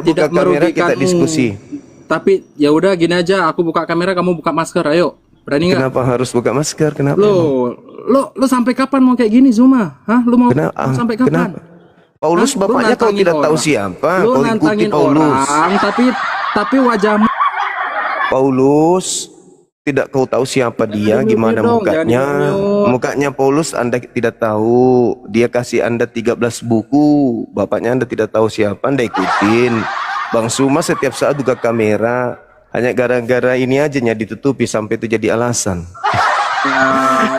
buka tidak kamera kita merugikanmu. diskusi. Tapi ya udah gini aja, aku buka kamera, kamu buka masker. Ayo, berani nggak? Kenapa harus buka masker? Kenapa? emang? Lo sampai kapan mau kayak gini, Zuma? Hah? Lu mau Kenapa? sampai kapan? Kenapa? Paulus Hah? Lu bapaknya kau nantangin tidak tahu orang. siapa. Lu Kau ikuti nantangin Paulus. orang, tapi wajahmu. Paulus tidak kau tahu siapa dia, Jangan gimana dong, mukanya. jangan dinyut. Mukanya Paulus Anda tidak tahu. Dia kasih Anda 13 buku. Bapaknya Anda tidak tahu siapa, Anda ikutin. Bang Suma setiap saat buka kamera. Hanya gara-gara ini aja ditutupi sampai itu jadi alasan.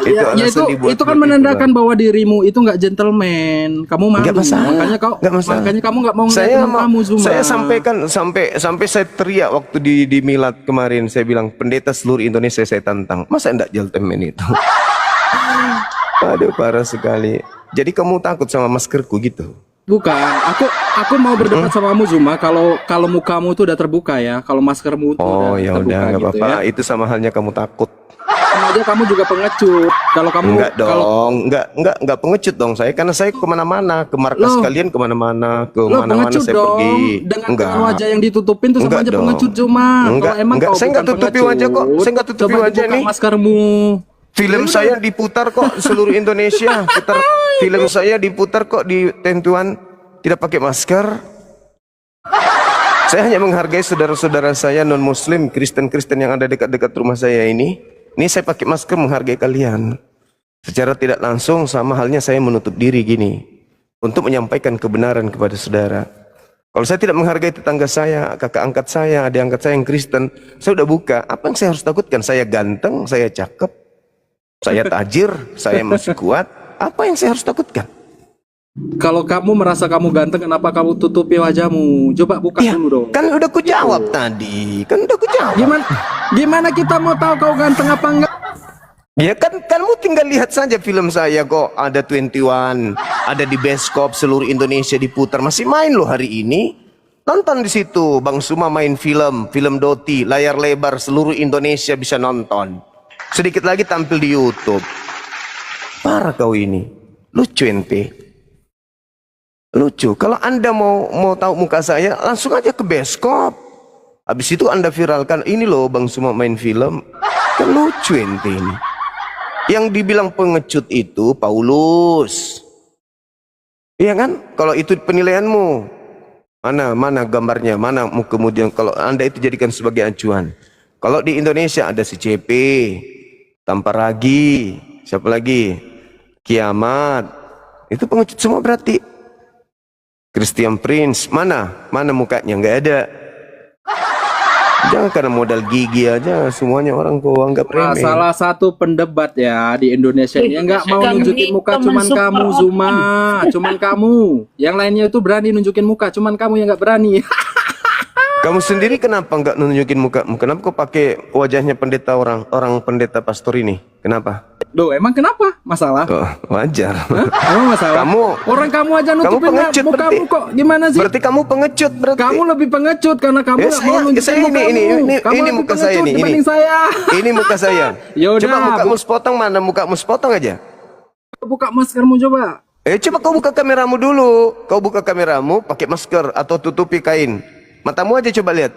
Itu alasan dibuat itu kan begitu, menandakan bahwa dirimu itu nggak gentleman. Kamu malu. Nggak masalah. Makanya makanya kamu nggak mau ngeliat teman kamu, Zuma. Saya sampaikan sampai saya teriak waktu di Milad kemarin. Saya bilang pendeta seluruh Indonesia saya tantang. Masa enggak gentleman itu? Aduh, parah sekali. Jadi kamu takut sama maskerku gitu? Bukan, aku mau berdebat sama kamu, Zuma. Kalau mukamu itu udah terbuka ya, kalau maskermu itu Oh ya terbuka udah, nggak gitu apa-apa. ya. Itu sama halnya kamu takut. Sama aja kamu juga pengecut. Kalau kamu Enggak dong, enggak pengecut dong saya, karena saya kemana-mana, ke markas Loh. kalian kemana-mana, ke lo mana-mana pengecut saya dong. pergi. Dengan wajah yang ditutupin tuh sama Enggak aja dong. pengecut, Zuma. Enggak, Kalau emang enggak. kau Saya enggak bukan tutupi pengecut, wajah kok. Saya enggak tutupi coba wajah dibuka nih. maskermu. Film saya diputar kok seluruh Indonesia. Film saya diputar kok di tentuan tidak pakai masker. Saya hanya menghargai saudara-saudara saya non-muslim, Kristen-Kristen yang ada dekat-dekat rumah saya ini. Ini saya pakai masker menghargai kalian. Secara tidak langsung sama halnya saya menutup diri gini untuk menyampaikan kebenaran kepada saudara. Kalau saya tidak menghargai tetangga saya, kakak angkat saya, adik angkat saya yang Kristen, saya udah buka. Apa yang saya harus takutkan? Saya ganteng, saya cakep, saya tajir, saya masih kuat. Apa yang saya harus takutkan? Kalau kamu merasa kamu ganteng, kenapa kamu tutupi wajahmu? Coba buka Ya, dulu dong. kan udah ku jawab tadi. Kan udah ku jawab. Gimana kita mau tahu kau ganteng apa enggak? Ya kan kamu tinggal lihat saja film saya kok ada 21, ada di bioskop seluruh Indonesia diputar, masih main loh hari ini. Nonton di situ, Bang Suma main film Doti, layar lebar seluruh Indonesia bisa nonton. Sedikit lagi tampil di YouTube. Parah kau ini, lucu ente. Lucu. Kalau Anda mau tahu muka saya, langsung aja ke bioskop. Habis itu Anda viralkan, ini loh Bang Suma main film. Kan lucu ente ini. Yang dibilang pengecut itu Paulus. Iya kan? Kalau itu penilaianmu, mana gambarnya, mana kemudian kalau Anda itu jadikan sebagai acuan. Kalau di Indonesia ada si CP, Tamparagi, siapa lagi? Kiamat. Itu pengecut semua berarti. Christian Prince, mana mukanya? Nggak ada. Jangan karena modal gigi aja semuanya orang kau anggap remeh. Salah satu pendebat ya di Indonesia ini yang nggak mau nunjukin muka cuman kamu, Zuma. Cuman kamu. Yang lainnya itu berani nunjukin muka, cuman kamu yang nggak berani. Kamu sendiri kenapa nggak nunjukin muka? Kenapa kau pakai wajahnya pendeta orang pendeta pastor ini? Kenapa? Duh, emang kenapa? Masalah? Oh, wajar. Hah? Emang masalah? Orang kamu aja nutupin pengecut mukamu kok. Gimana sih? Berarti kamu pengecut berarti. Kamu lebih pengecut karena kamu nggak mau nunjukin mukamu. Ini muka saya nih. Ini muka saya. Yaudah, coba mukamu sepotong, mana mukamu sepotong aja. Buka maskermu coba. Coba kau buka kameramu dulu. Kau buka kameramu pakai masker atau tutupi kain. Matamu aja coba lihat.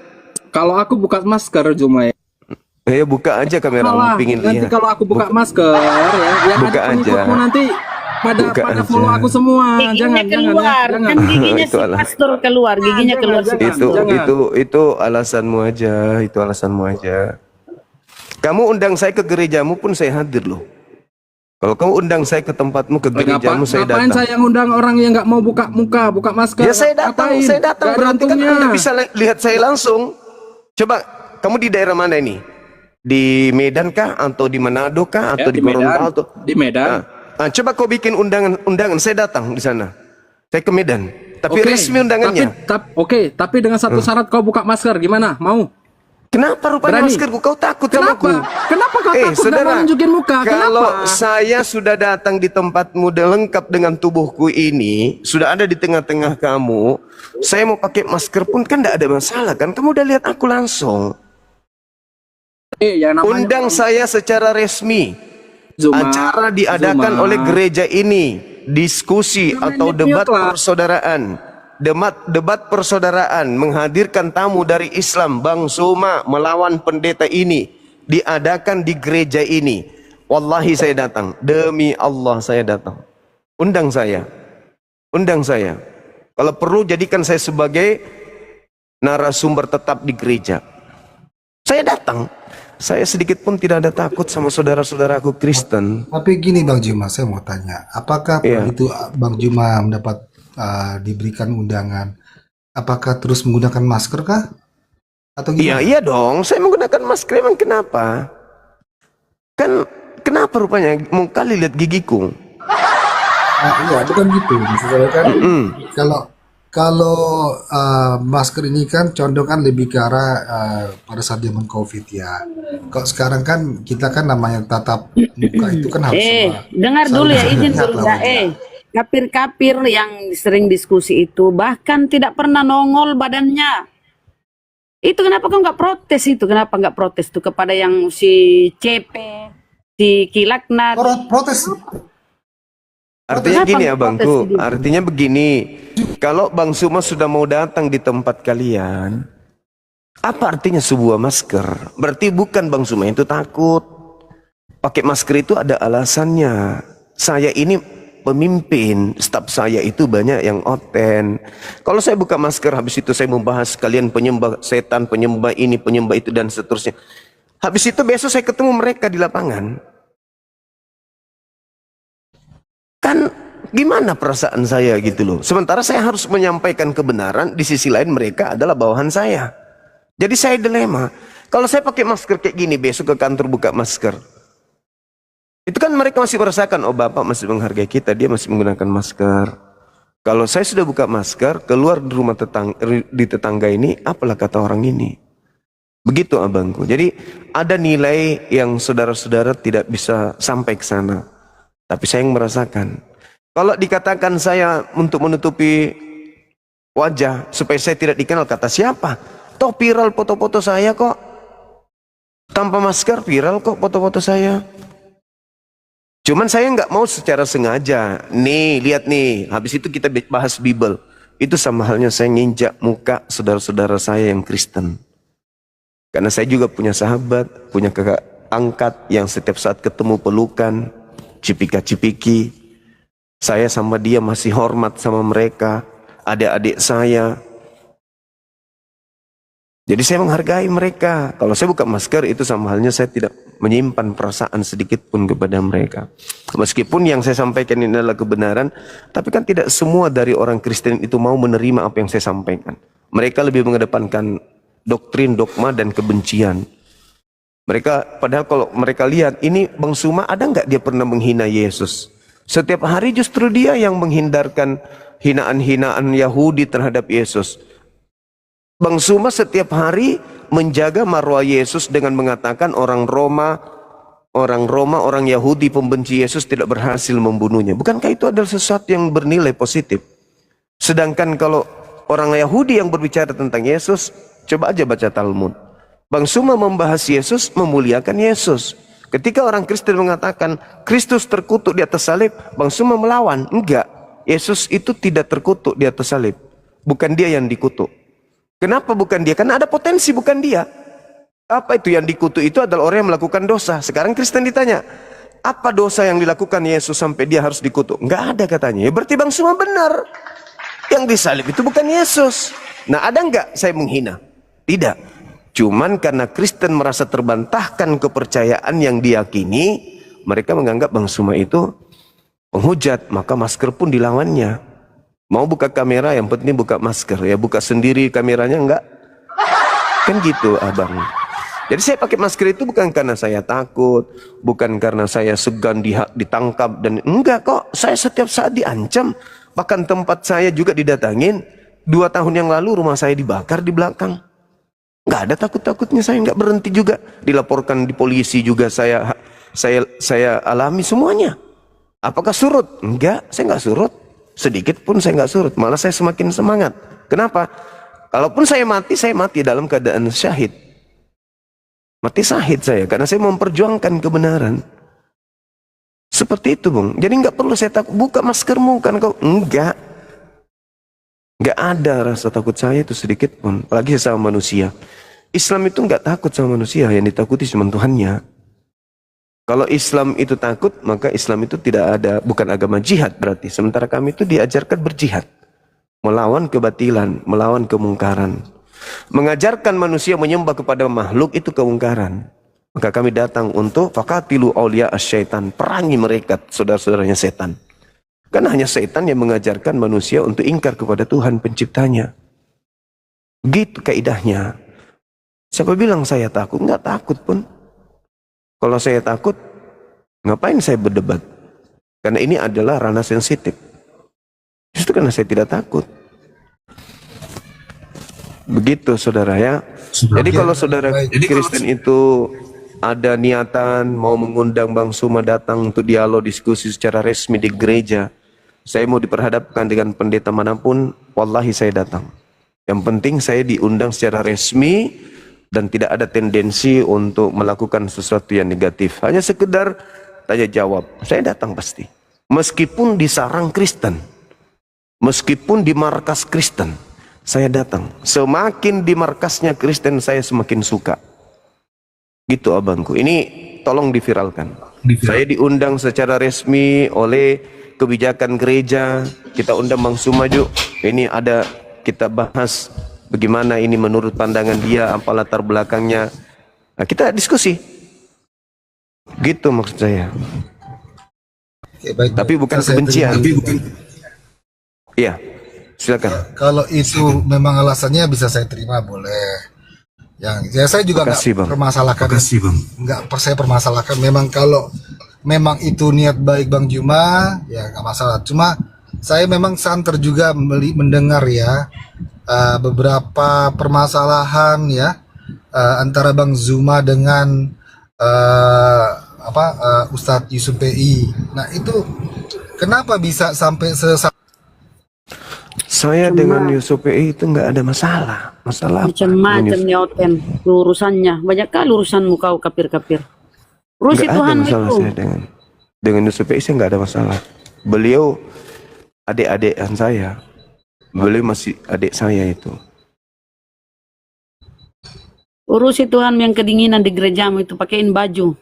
Kalau aku buka masker cuma ya. Buka aja kameramu, pingin nanti lihat. kalau aku buka masker ya, yang buka ada pengikutmu aja. nanti pada follow aku semua. Giginya keluar, jangan. kan giginya si Itulah. pastor keluar, giginya keluar si pastor. Itu alasanmu aja, itu alasanmu aja. Kamu undang saya ke gerejamu pun saya hadir loh. Kalau kamu undang saya ke tempatmu, ke gerejamu, saya datang. Ngapain saya ngundang orang yang nggak mau buka muka, buka masker? Ya saya datang. Berarti kan Anda bisa lihat saya langsung. Coba, kamu di daerah mana ini? Di Medan kah? Atau di Manado kah? Atau Ya, di Gorontalo? Di Medan. Coba kau bikin undangan, saya datang di sana. Saya ke Medan. Tapi resmi undangannya. Tapi dengan satu syarat, kau buka masker, gimana? Mau? Kenapa rupanya maskerku? Kau takut sama aku? Kenapa kau takut dan mau nunjukin muka? Kalau saya sudah datang di tempatmu dan lengkap dengan tubuhku ini, sudah ada di tengah-tengah kamu, saya mau pakai masker pun kan tidak ada masalah kan? Kamu udah lihat aku langsung. Undang saya secara resmi. Acara diadakan oleh gereja ini, diskusi atau debat persaudaraan debat persaudaraan menghadirkan tamu dari Islam, Bang Suma melawan pendeta ini, diadakan di gereja ini. Wallahi saya datang, demi Allah saya datang. Undang saya. Kalau perlu jadikan saya sebagai narasumber tetap di gereja. Saya datang. Saya sedikit pun tidak ada takut sama saudara-saudaraku Kristen. Tapi gini Bang Juma, saya mau tanya, apakah begitu Bang Juma mendapat diberikan undangan, apakah terus menggunakan masker kah? Atau gimana? Iya dong, saya menggunakan masker. Emang kenapa? Kan kenapa rupanya? Mau kali lihat gigiku. Iya, bukan gitu. Maksud saya kan, kalau masker ini kan condong kan lebih ke arah pada saat zaman COVID ya. Kok sekarang kan kita kan namanya tatap muka itu kan harus dengar dulu ya, izin dulu ya. Kapir-kapir yang sering diskusi itu bahkan tidak pernah nongol badannya. Itu kenapa kau nggak protes itu? Kenapa nggak protes tuh kepada yang si CP, si Kilaknat? protes. Artinya Kenapa gini nggak abangku, protes gitu? artinya begini. Kalau Bang Suma sudah mau datang di tempat kalian, apa artinya sebuah masker? Berarti bukan Bang Suma itu takut. Pakai masker itu ada alasannya. Saya ini pemimpin, staf saya itu banyak yang oten. Kalau saya buka masker, habis itu saya membahas kalian penyembah setan, penyembah ini, penyembah itu dan seterusnya. Habis itu besok saya ketemu mereka di lapangan. Kan gimana perasaan saya gitu loh. Sementara saya harus menyampaikan kebenaran, di sisi lain mereka adalah bawahan saya. Jadi saya dilema. Kalau saya pakai masker kayak gini, besok ke kantor buka masker. Itu kan mereka masih merasakan, oh bapak masih menghargai kita, dia masih menggunakan masker. Kalau saya sudah buka masker, keluar di rumah tetangga ini, apalah kata orang ini. Begitu abangku. Jadi ada nilai yang saudara-saudara tidak bisa sampai ke sana. Tapi saya yang merasakan. Kalau dikatakan saya untuk menutupi wajah supaya saya tidak dikenal, kata siapa? Toh viral foto-foto saya kok. Tanpa masker viral kok foto-foto saya. Cuman saya nggak mau secara sengaja. Nih, lihat nih. Habis itu kita bahas Bible. Itu sama halnya saya nginjak muka saudara-saudara saya yang Kristen. Karena saya juga punya sahabat, punya kakak angkat yang setiap saat ketemu pelukan, cipika-cipiki. Saya sama dia masih hormat sama mereka, adik-adik saya. Jadi saya menghargai mereka. Kalau saya buka masker itu sama halnya saya tidak menyimpan perasaan sedikit pun kepada mereka. Meskipun yang saya sampaikan ini adalah kebenaran, tapi kan tidak semua dari orang Kristen itu mau menerima apa yang saya sampaikan. Mereka lebih mengedepankan doktrin, dogma, dan kebencian. Mereka, padahal kalau mereka lihat, ini Bang Suma ada nggak dia pernah menghina Yesus? Setiap hari justru dia yang menghindarkan hinaan-hinaan Yahudi terhadap Yesus. Bang Suma setiap hari menjaga marwah Yesus dengan mengatakan orang Roma, orang Yahudi pembenci Yesus tidak berhasil membunuhnya. Bukankah itu adalah sesuatu yang bernilai positif? Sedangkan kalau orang Yahudi yang berbicara tentang Yesus, coba aja baca Talmud. Bang Suma membahas Yesus, memuliakan Yesus. Ketika orang Kristen mengatakan Kristus terkutuk di atas salib, Bang Suma melawan. Enggak, Yesus itu tidak terkutuk di atas salib. Bukan dia yang dikutuk. Kenapa bukan dia? Karena ada potensi bukan dia. Apa itu yang dikutuk? Itu adalah orang yang melakukan dosa. Sekarang Kristen ditanya, apa dosa yang dilakukan Yesus sampai dia harus dikutuk? Enggak ada katanya. Ya berarti Bang Suma benar. Yang disalib itu bukan Yesus. Nah, ada enggak saya menghina? Tidak. Cuman karena Kristen merasa terbantahkan kepercayaan yang diyakini, mereka menganggap Bang Suma itu penghujat, maka masker pun dilawannya. Mau buka kamera, yang penting buka masker. Ya buka sendiri kameranya enggak. Kan gitu abang. Jadi saya pakai masker itu bukan karena saya takut, bukan karena saya segan ditangkap, dan enggak kok. Saya setiap saat diancam. Bahkan tempat saya juga didatangin. 2 tahun yang lalu rumah saya dibakar di belakang. Nggak ada takut-takutnya, saya nggak berhenti juga. Dilaporkan di polisi juga saya alami semuanya. Apakah surut? Enggak, saya nggak surut. Sedikit pun saya nggak surut. Malah saya semakin semangat. Kenapa? Kalaupun saya mati dalam keadaan syahid. Mati syahid saya, karena saya memperjuangkan kebenaran. Seperti itu, Bung. Jadi nggak perlu saya takut. Buka maskermu kan kau. Enggak. Nggak ada rasa takut saya itu sedikit pun, apalagi sama manusia. Islam itu nggak takut sama manusia, yang ditakuti cuma Tuhannya. Kalau Islam itu takut, maka Islam itu tidak ada, bukan agama jihad berarti. Sementara kami itu diajarkan berjihad, melawan kebatilan, melawan kemungkaran. Mengajarkan manusia menyembah kepada makhluk itu kemungkaran. Maka kami datang untuk faqatilu awliya asyaitan, perangi mereka saudara-saudaranya setan. Karena hanya setan yang mengajarkan manusia untuk ingkar kepada Tuhan penciptanya. Gitu kaidahnya. Siapa bilang saya takut? Enggak takut pun. Kalau saya takut, ngapain saya berdebat? Karena ini adalah ranah sensitif. Justru karena saya tidak takut. Begitu saudara ya. Jadi kalau saudara Kristen itu ada niatan mau mengundang Bang Suma datang untuk dialog diskusi secara resmi di gereja, saya mau diperhadapkan dengan pendeta manapun, wallahi saya datang. Yang penting saya diundang secara resmi dan tidak ada tendensi untuk melakukan sesuatu yang negatif. Hanya sekedar tanya jawab, saya datang pasti. Meskipun di sarang Kristen, meskipun di markas Kristen, saya datang. Semakin di markasnya Kristen, saya semakin suka. Gitu abangku. Ini tolong diviralkan. Saya diundang secara resmi oleh kebijakan gereja. Kita undang Bang Sumaju. Ini ada, kita bahas bagaimana ini menurut pandangan dia, apa latar belakangnya. Nah, kita diskusi. Gitu maksud saya. Oke, baik. Tapi bukan Saya kebencian. terima. Iya, silakan. Kalau itu memang alasannya bisa saya terima, boleh. Yang ya saya juga Makasih, Bang. permasalahkan. Saya permasalahkan. Memang kalau memang itu niat baik Bang Juma, ya nggak masalah. Cuma saya memang santer juga mendengar ya beberapa permasalahan ya antara Bang Zuma dengan Ustadz Yusuf PI. Nah itu kenapa bisa sampai Saya dengan Yusuf PI itu nggak ada masalah. Masalah apa? Macam-macam nyauten urusannya. Banyak kali urusanmu kau kapir-kapir. Urusi Nggak ada Tuhan masalah itu. saya dengan Yusuf PI, saya nggak ada masalah. Beliau adik-adikan saya. Beliau masih adik saya itu. Urusi Tuhan yang kedinginan di gerejamu itu pakein baju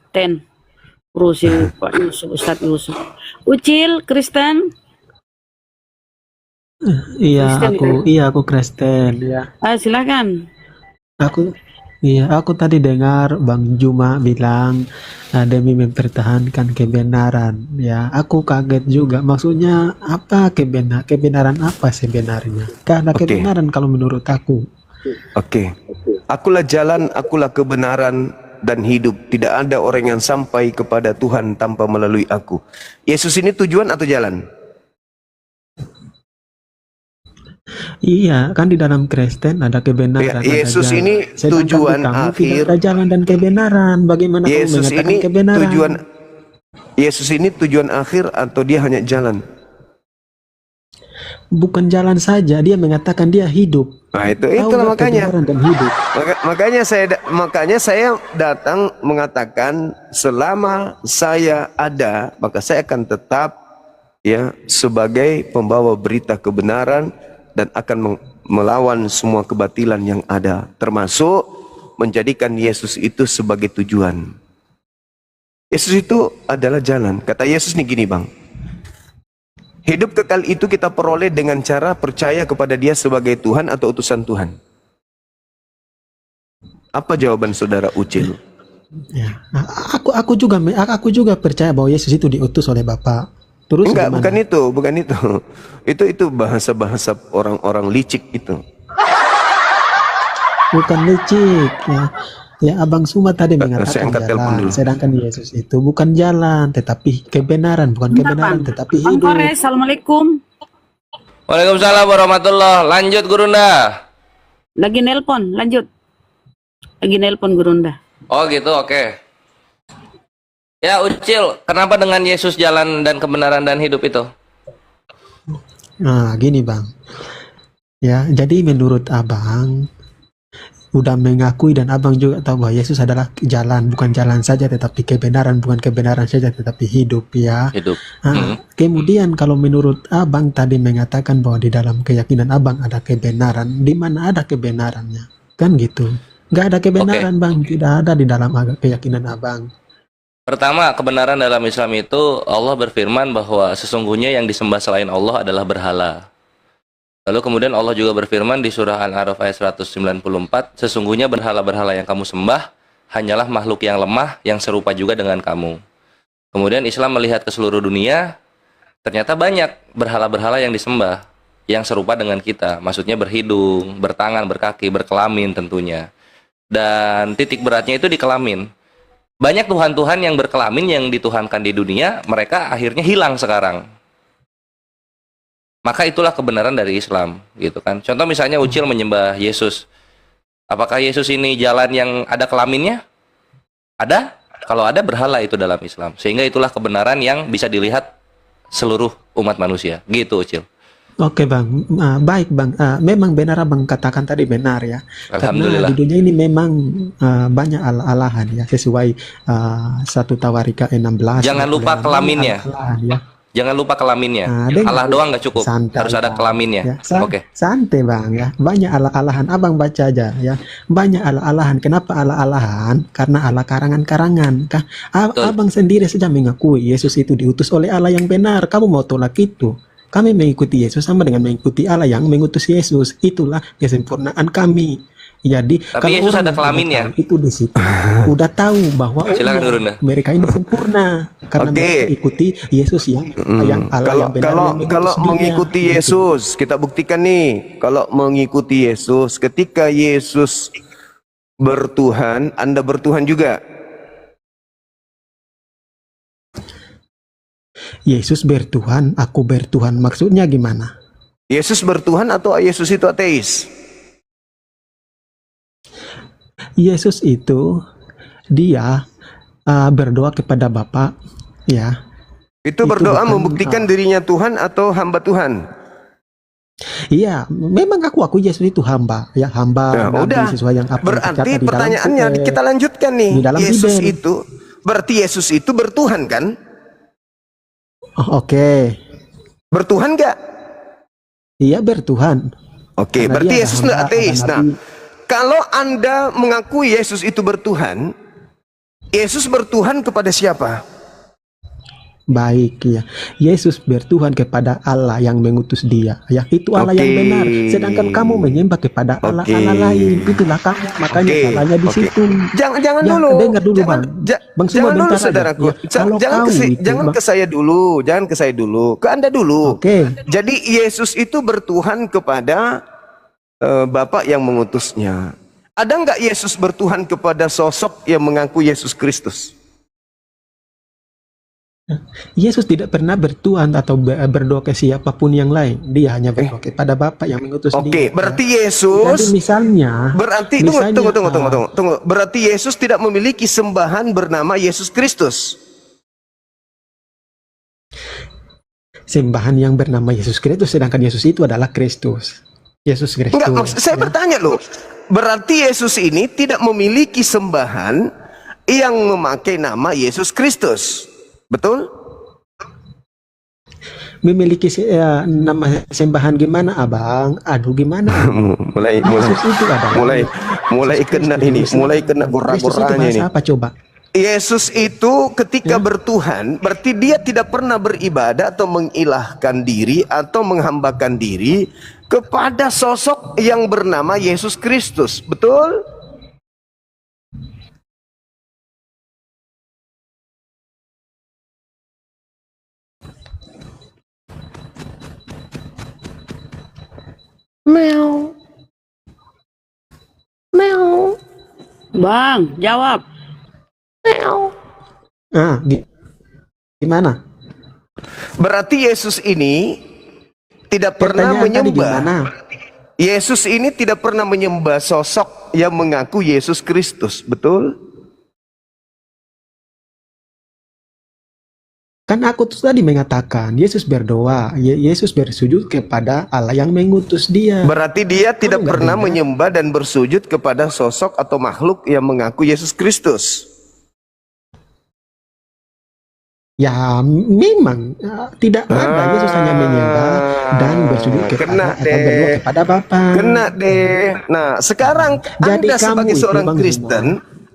urusi Pak Yusuf, Ustadz Yusuf. Ucil Kristen. Kristen Aku Kristen ya. Silakan. Aku tadi dengar Bang Juma bilang demi mempertahankan kebenaran. Ya, aku kaget juga. Maksudnya apa kebenaran apa sebenarnya? Karena Oke. kebenaran kalau menurut aku. Oke. Akulah jalan, akulah kebenaran dan hidup. Tidak ada orang yang sampai kepada Tuhan tanpa melalui aku. Yesus ini tujuan atau jalan? Iya, kan di dalam Kristen ada kebenaran. Ya, Yesus ada jalan. ini Sedangkan tujuan di kamu akhir. tidak ada jalan dan kebenaran. Bagaimana kamu Yesus mengatakan ini kebenaran? Yesus ini tujuan akhir atau dia hanya jalan? Bukan jalan saja, dia mengatakan dia hidup. Nah, Tahu itulah nggak makanya. kebenaran dan hidup. Makanya saya datang mengatakan selama saya ada, maka saya akan tetap ya sebagai pembawa berita kebenaran dan akan melawan semua kebatilan yang ada, termasuk menjadikan Yesus itu sebagai tujuan. Yesus itu adalah jalan. Kata Yesus nih gini, Bang. Hidup kekal itu kita peroleh dengan cara percaya kepada Dia sebagai Tuhan atau utusan Tuhan. Apa jawaban saudara Ucil? Ya, aku juga percaya bahwa Yesus itu diutus oleh Bapa. Terus Enggak, gimana? bukan itu. Itu bahasa-bahasa orang-orang licik itu. Bukan licik ya. Ya, Abang Suma tadi Saya mengatakan angkat telepon jalan, dulu. sedangkan Yesus itu bukan jalan, tetapi kebenaran, bukan kebenaran, tetapi Bang hidup. Kores, Assalamualaikum. Waalaikumsalam warahmatullah. Lanjut Gurunda. Lagi nelpon, lanjut. Lagi nelpon Gurunda. Oh gitu, oke. Ya Ucil, kenapa dengan Yesus jalan dan kebenaran dan hidup itu? Nah, gini Bang. Ya, jadi menurut Abang, udah mengakui dan abang juga tahu bahwa Yesus adalah jalan, bukan jalan saja tetapi kebenaran, bukan kebenaran saja tetapi hidup ya. Hidup. Kemudian kalau menurut abang tadi mengatakan bahwa di dalam keyakinan abang ada kebenaran, di mana ada kebenarannya? Kan gitu. Nggak ada kebenaran bang, tidak ada di dalam keyakinan abang. Pertama, kebenaran dalam Islam itu Allah berfirman bahwa sesungguhnya yang disembah selain Allah adalah berhala. Lalu kemudian Allah juga berfirman di surah Al-A'raf ayat 194, sesungguhnya berhala-berhala yang kamu sembah hanyalah makhluk yang lemah yang serupa juga dengan kamu. Kemudian Islam melihat ke seluruh dunia, ternyata banyak berhala-berhala yang disembah yang serupa dengan kita. Maksudnya berhidung, bertangan, berkaki, berkelamin tentunya. Dan titik beratnya itu di kelamin. Banyak tuhan-tuhan yang berkelamin yang dituhankan di dunia, mereka akhirnya hilang sekarang. Maka itulah kebenaran dari Islam, gitu kan. Contoh misalnya Ucil menyembah Yesus. Apakah Yesus ini jalan yang ada kelaminnya? Ada? Kalau ada, berhala itu dalam Islam. Sehingga itulah kebenaran yang bisa dilihat seluruh umat manusia. Gitu Ucil. Oke bang, baik bang. Memang benar abang katakan tadi benar ya. Alhamdulillah. Karena di dunia ini memang banyak alahan ya, sesuai 1 Tawarikh 16. Jangan lupa kelaminnya. Alahan, ya. Jangan lupa kelaminnya. Dengar, Allah doang nggak cukup. santai, Harus ada Bang. kelaminnya. Ya, Oke. santai bang ya. Banyak alahan. Abang baca aja ya. Banyak alahan. Kenapa alahan? Karena ala karangan-karangan. Betul. Abang sendiri saja mengakui Yesus itu diutus oleh Allah yang benar. Kamu mau tolak itu? Kami mengikuti Yesus sama dengan mengikuti Allah yang mengutus Yesus. Itulah kesempurnaan kami. Jadi Tapi Yesus ada kelaminnya. Itu di situ udah tahu bahwa Silakan turun dah. mereka ini sempurna karena Oke. mereka ikuti Yesus yang Allah Kalau yang benar yang kalau mengutus dia. mengikuti Gitu. Yesus, kita buktikan nih. Kalau mengikuti Yesus, ketika Yesus bertuhan, Anda bertuhan juga. Yesus bertuhan, aku bertuhan. Maksudnya gimana? Yesus bertuhan atau Yesus itu ateis? Yesus itu dia berdoa kepada Bapa, ya. Itu Itu berdoa bukan, membuktikan dirinya Tuhan atau hamba Tuhan? Iya, memang aku Yesus itu hamba, ya hamba. Ya, nabi, udah. sesuai yang apa yang Berarti tercatat di dalam pertanyaannya kita lanjutkan nih. di dalam Yesus Bible. itu berarti Yesus itu bertuhan kan? Oke. Bertuhan nggak? Iya bertuhan. Oke, Karena berarti dia ada Yesus hamba, nggak ateis. ada Nah, nabi. kalau Anda mengakui Yesus itu bertuhan, Yesus bertuhan kepada siapa? Baik ya, Yesus bertuhan kepada Allah yang mengutus dia. Ya, itu Allah yang Oke. benar. Sedangkan kamu menyembah kepada Allah-Allah lain. Itulah kamu. Makanya Oke, salahnya di oke. situ. Jangan Ya, dulu. dengar dulu, Bang. Bang, semua jangan dulu bentar aja. saudaraku. Ya, kalau jangan kau itu, jangan Bang. ke saya dulu, jangan ke saya dulu, ke Anda dulu. Oke. Jadi Yesus itu bertuhan kepada Bapa yang mengutusnya. Ada nggak Yesus bertuhan kepada sosok yang mengaku Yesus Kristus? Yesus tidak pernah bertuhan atau berdoa ke siapapun yang lain. Dia hanya berdoa kepada Bapa yang mengutus dia. Oke, berarti Jadi Yesus misalnya, tunggu. Berarti Yesus tidak memiliki sembahan bernama Yesus Kristus. sembahan yang bernama Yesus Kristus, sedangkan Yesus itu adalah Kristus. Yesus Kristus. Enggak, maksud saya ya. bertanya loh. Berarti Yesus ini tidak memiliki sembahan yang memakai nama Yesus Kristus. Betul? Memiliki nama sembahan gimana, Abang? Aduh, gimana? Yesus itu adalah mulai kena ini, mulai kena Kristus itu gora-goranya ini. bahasa apa coba? Yesus itu ketika bertuhan, berarti dia tidak pernah beribadah atau mengilahkan diri atau menghambakan diri kepada sosok yang bernama Yesus Kristus. Betul? Meow. Meow. Bang, jawab. Meow. Gimana? Berarti Yesus ini tidak pernah Pertanyaan tadi menyembah. gimana? Yesus ini tidak pernah menyembah sosok yang mengaku Yesus Kristus. Betul? Kan aku tuh tadi mengatakan Yesus berdoa, Yesus bersujud kepada Allah yang mengutus dia. Berarti dia tidak nggak pernah dengar? menyembah dan bersujud kepada sosok atau makhluk yang mengaku Yesus Kristus. Ya memang tidak ada. Yesus hanya menyembah dan bersujud Kena kepada atau berdoa deh. kepada Bapa. Kena deh. Nah, sekarang Jadi Anda kamu sebagai itu, seorang Bang Kristen,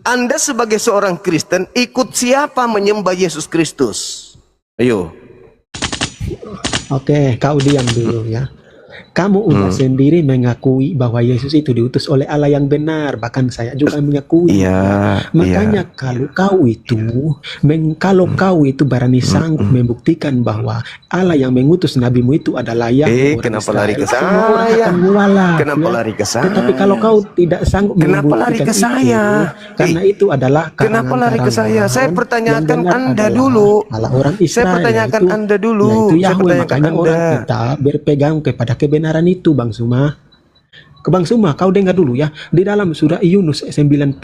Anda sebagai seorang Kristen ikut siapa menyembah Yesus Kristus? Ayo. Oke, kau diam dulu ya. Kamu udah sendiri mengakui bahwa Yesus itu diutus oleh Allah yang benar. Bahkan saya juga mengakui. Iya, Makanya kalau kau itu berani sanggup membuktikan bahwa Allah yang mengutus nabimu itu adalah Yahweh, orang kenapa Israel, lari ke semua orang saya? akan mualaf, Kenapa ya. lari ke saya? Tetapi kalau kau tidak sanggup Kenapa lari ke membuktikan saya? karena itu adalah Kenapa lari ke saya? Saya karangan pertanyakan yang benar Anda adalah dulu. Allah orang Saya Israel, pertanyakan yaitu- Anda dulu. yaitu Saya Yahweh. pertanyakan Makanya orang Anda. kita berpegang kepada kebenaran itu, Bang Suma. Bang Suma, kau dengar dulu ya. Di dalam surah Yunus 90,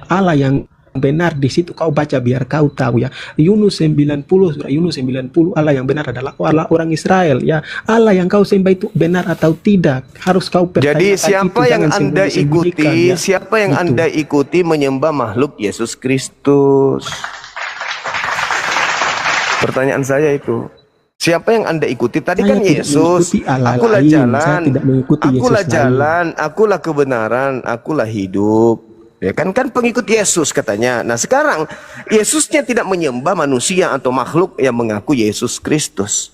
Allah yang benar di situ kau baca biar kau tahu ya. Yunus 90, surah Yunus 90, Allah yang benar adalah Allah orang Israel ya. Allah yang kau sembah itu benar atau tidak? Harus kau pertanyakan. Jadi itu, siapa yang jangan Anda sembunyi-sembunyikan, ikuti? ya. Siapa yang Gitu. Anda ikuti menyembah makhluk Yesus Kristus? Pertanyaan saya itu. Siapa yang Anda ikuti? Tadi Saya kan tidak Yesus. mengikuti Allah Akulah lain. jalan. Saya tidak mengikuti Akulah Yesus jalan. Akulah kebenaran. Akulah hidup. Ya kan pengikut Yesus katanya. Nah sekarang Yesusnya tidak menyembah manusia atau makhluk yang mengaku Yesus Kristus.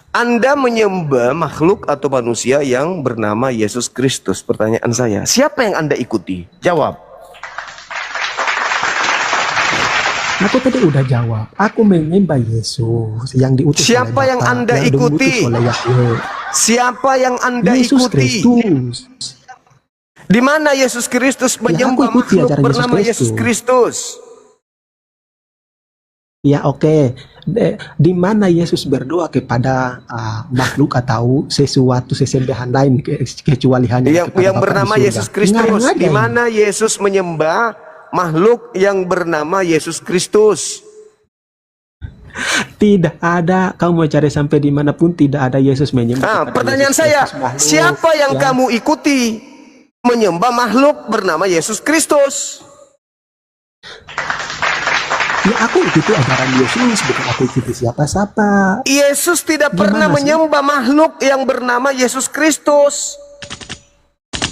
Anda menyembah makhluk atau manusia yang bernama Yesus Kristus. Pertanyaan saya, siapa yang Anda ikuti? Jawab. Aku tadi udah jawab. Aku menyembah Yesus yang diutus Siapa oleh yang Bapa, Anda yang diutus ikuti? oleh Yahweh. Siapa yang Anda Yesus ikuti? Kristus. Di mana Yesus Kristus menyembah aku ikuti makhluk ajaran Yesus bernama Yesus Kristus? Ya oke. Di mana Yesus berdoa kepada makhluk atau sesuatu sesembahan lain kecuali hanya kepada Yang Bapa bernama di surga? Yesus Kristus. Ngarang aja Di ini. mana Yesus menyembah makhluk yang bernama Yesus Kristus? Tidak ada. Kamu mau cari sampai dimanapun tidak ada Yesus menyembah. Nah, kepada pertanyaan Yesus saya, Kristus makhluk, siapa yang ya. kamu ikuti menyembah makhluk bernama Yesus Kristus? Ya aku ikuti ajaran Yesus, bukan aku ikuti siapa-siapa. Yesus tidak Gimana pernah sih? menyembah makhluk yang bernama Yesus Kristus.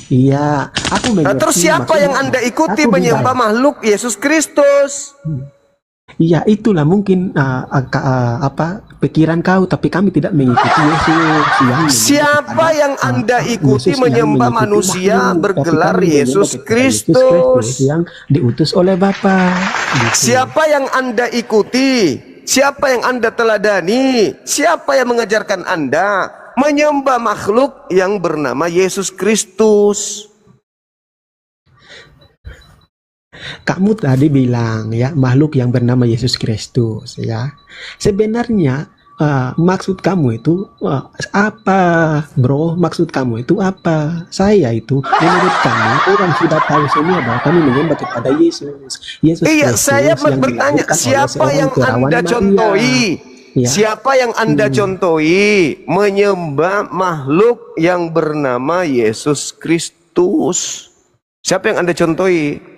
Iya, aku Nah, mengerti. terus siapa maksudnya. yang Anda ikuti Aku menyembah bilang, makhluk Yesus Kristus? iya itulah mungkin pikiran kau, tapi kami tidak mengikuti Yesus. Siapa yang Anda ikuti menyembah manusia bergelar Yesus Kristus? yang diutus oleh Bapa. Gitu. Siapa yang Anda ikuti? Siapa yang Anda teladani? Siapa yang mengajarkan Anda menyembah makhluk yang bernama Yesus Kristus? Kamu tadi bilang ya makhluk yang bernama Yesus Kristus ya. Sebenarnya maksud kamu itu apa, bro? Maksud kamu itu apa? Saya itu menurut kami orang sudah tahu semua bahwa kami menyembah kepada Yesus. Yesus Iya, Kristus saya yang bertanya, dilahirkan oleh siapa seorang yang perawan Anda Maria. contohi? Ya. Siapa yang Anda contohi menyembah makhluk yang bernama Yesus Kristus? Siapa yang Anda contohi?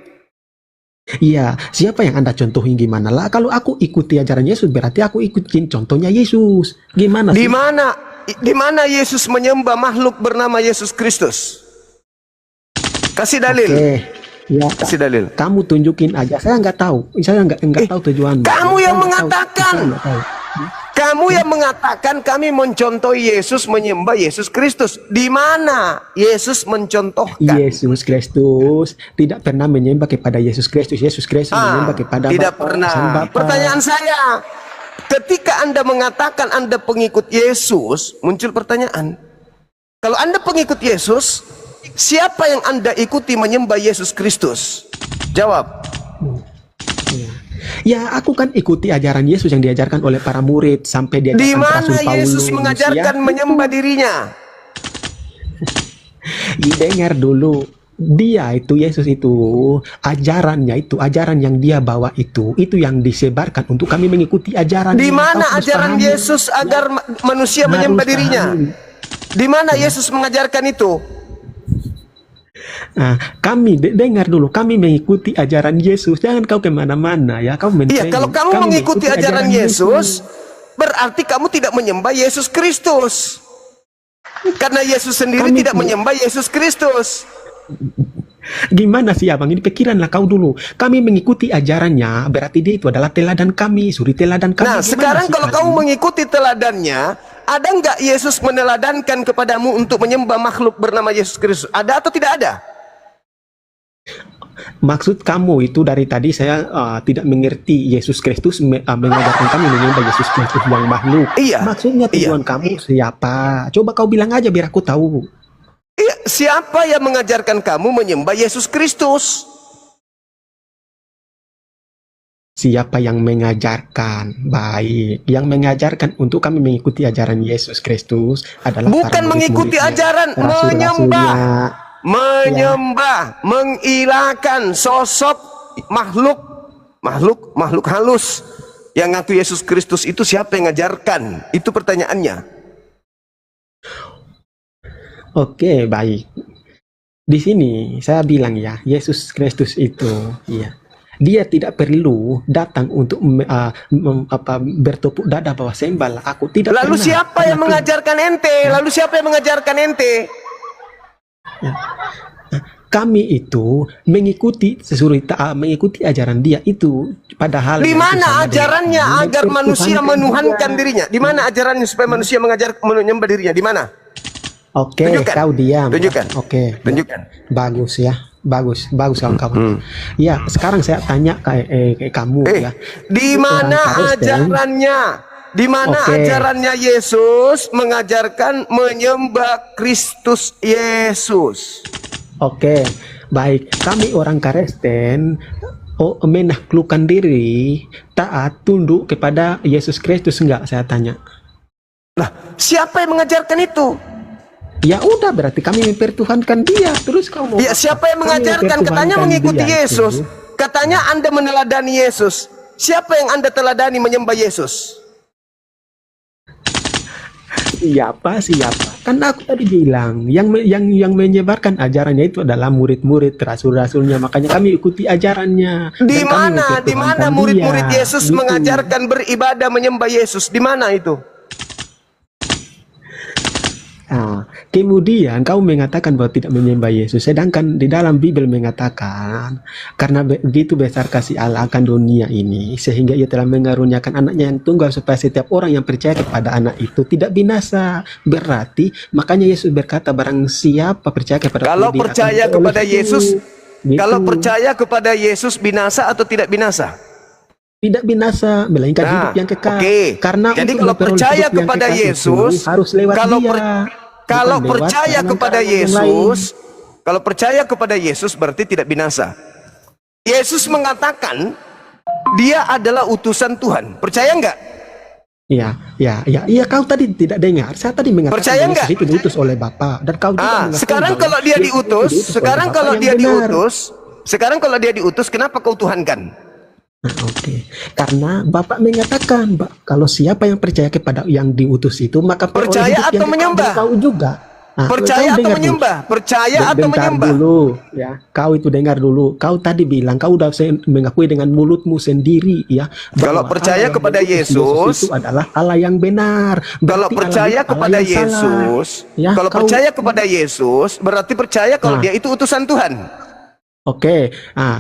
Iya, siapa yang Anda contohin gimana lah? Kalau aku ikuti ajaran Yesus berarti aku ikutin contohnya Yesus. Gimana Di sih? mana Yesus menyembah makhluk bernama Yesus Kristus? Kasih dalil. Oke. Ya, Kasih dalil. kamu tunjukin aja. Saya nggak tahu. Saya nggak tahu tujuanmu. kamu Saya yang nggak tahu. mengatakan. Saya nggak tahu. Kamu yang mengatakan kami mencontohi Yesus menyembah Yesus Kristus. Di mana Yesus mencontohkan? Yesus Kristus tidak pernah menyembah kepada Yesus Kristus. Yesus Kristus menyembah kepada tidak Bapa, pernah. Sang Bapa. Pertanyaan saya, ketika Anda mengatakan Anda pengikut Yesus, muncul pertanyaan. Kalau Anda pengikut Yesus, siapa yang Anda ikuti menyembah Yesus Kristus? Jawab. Ya, aku kan ikuti ajaran Yesus yang diajarkan oleh para murid sampai diajarkan Di mana Rasul Paulus. Yesus mengajarkan ya. menyembah dirinya? Dengar dulu. dia itu Yesus itu ajarannya itu ajaran yang dia bawa itu yang disebarkan untuk kami mengikuti ajaran. Di mana Kau harus ajaran pahami. Yesus agar manusia Harus menyembah dirinya? pahami. Di mana Yesus mengajarkan itu? Nah, kami dengar dulu, kami mengikuti ajaran Yesus. Jangan kau kemana-mana ya, kau Iya, kalau kamu Kami mengikuti ajaran Yesus, berarti kamu tidak menyembah Yesus Kristus. Karena Yesus sendiri Kami tidak tidak. menyembah Yesus Kristus. Gimana sih abang? Ini pikiranlah kau dulu. Kami mengikuti ajarannya, berarti dia itu adalah teladan kami, suri teladan kami. Nah, Gimana sekarang sih, kalau abang? kamu mengikuti teladannya, ada nggak Yesus meneladankan kepadamu untuk menyembah makhluk bernama Yesus Kristus? Ada atau tidak ada? Maksud kamu itu dari tadi saya tidak mengerti Yesus Kristus mengajarkan kami menyembah Yesus Kristus yang makhluk. Iya. Maksudnya Iya. tujuan kamu siapa? Coba kau bilang aja biar aku tahu. Iya, siapa yang mengajarkan kamu menyembah Yesus Kristus? Siapa yang mengajarkan? Baik, yang mengajarkan untuk kami mengikuti ajaran Yesus Kristus adalah Bukan para mengikuti murid-muridnya, ajaran, rasul-rasulnya. menyembah, mengilahkan sosok makhluk halus yang ngaku Yesus Kristus itu. Siapa yang mengajarkan? Itu pertanyaannya. Oke, baik. Di sini saya bilang ya, Yesus Kristus itu, ya, dia tidak perlu datang untuk bertepuk dada bahwa sembahlah aku. Tidak Lalu pernah. siapa yang mengajarkan ente? Lalu siapa yang mengajarkan ente? Kami itu mengikuti mengikuti ajaran dia itu, padahal Di yang itu mana sama dengan ajarannya kami agar manusia mempertuhankan menuhankan dia. dirinya? Di mana ajarannya supaya manusia menyembah dirinya? Di mana? Oke, Tunjukkan. kau diam. Tunjukkan. Oke, Tunjukkan. bagus ya, bagus kawan-kawan. Ya, sekarang saya tanya ke kamu ya. Di mana Orang Kristen, ajarannya? Di mana Oke. ajarannya Yesus mengajarkan menyembah Kristus Yesus? Oke, baik. Kami orang Kristen menaklukkan diri, taat, tunduk kepada Yesus Kristus enggak? Saya tanya. Lah, siapa yang mengajarkan itu? Ya udah, berarti kami mempertuhankan dia. Terus kamu mau Ya, apa? siapa yang Kami mengajarkan? Katanya mempertuhankan mengikuti dia Yesus. itu. Katanya Anda meneladani Yesus. Siapa yang Anda teladani menyembah Yesus? Siapa? Kan aku tadi bilang yang menyebarkan ajarannya itu adalah murid-murid rasul-rasulnya. Makanya kami ikuti ajarannya. Di Dan kami mana? Di mempertuhankan mana dia. murid-murid Yesus Gitu. mengajarkan beribadah menyembah Yesus? Di mana itu? Nah, kemudian kau mengatakan bahwa tidak menyembah Yesus, sedangkan di dalam Bible mengatakan karena begitu besar kasih Allah akan dunia ini sehingga ia telah mengaruniakan anaknya yang tunggal supaya setiap orang yang percaya kepada anak itu tidak binasa. Berarti makanya Yesus berkata barang siapa percaya kepada Kalau dia akan percaya hidup oleh kepada hidup. Yesus, Gitu. kalau percaya kepada Yesus binasa atau tidak binasa? Tidak binasa, melainkan Nah, hidup yang kekal. oke. Karena Jadi untuk kalau memperoleh percaya hidup yang kepada kekal itu Yesus, harus lewat kalau dia. Kalau Bukan lewat percaya jalan kepada yang lain. Yesus, kalau percaya kepada Yesus berarti tidak binasa. Yesus mengatakan dia adalah utusan Tuhan. Percaya enggak? Iya, kau tadi tidak dengar. Saya tadi mengatakan Percaya Yesus enggak? itu diutus oleh Bapa dan kau juga mengatakan Sekarang bahwa kalau dia Yesus diutus, diutus oleh sekarang Bapa kalau yang dia benar. diutus, sekarang kalau dia diutus, kenapa kau tuhankan? Nah, oke. Karena Bapak mengatakan, kalau siapa yang percaya kepada yang diutus itu, maka peroleh Percaya hidup atau yang kekal. menyembah? Kau juga. Nah, Percaya kau atau dengar dulu. menyembah? Percaya atau Bentar menyembah? dulu, ya. Kau itu dengar dulu. Kau tadi bilang kau udah mengakui dengan mulutmu sendiri, ya. Kalau bahwa percaya Allah yang kepada mengutus Yesus, itu adalah Allah yang benar. Kalau Berarti Allah percaya itu Allah kepada yang salah. Yesus, Ya, kalau kau- percaya kepada Yesus, berarti percaya kalau Nah. dia itu utusan Tuhan. Oke,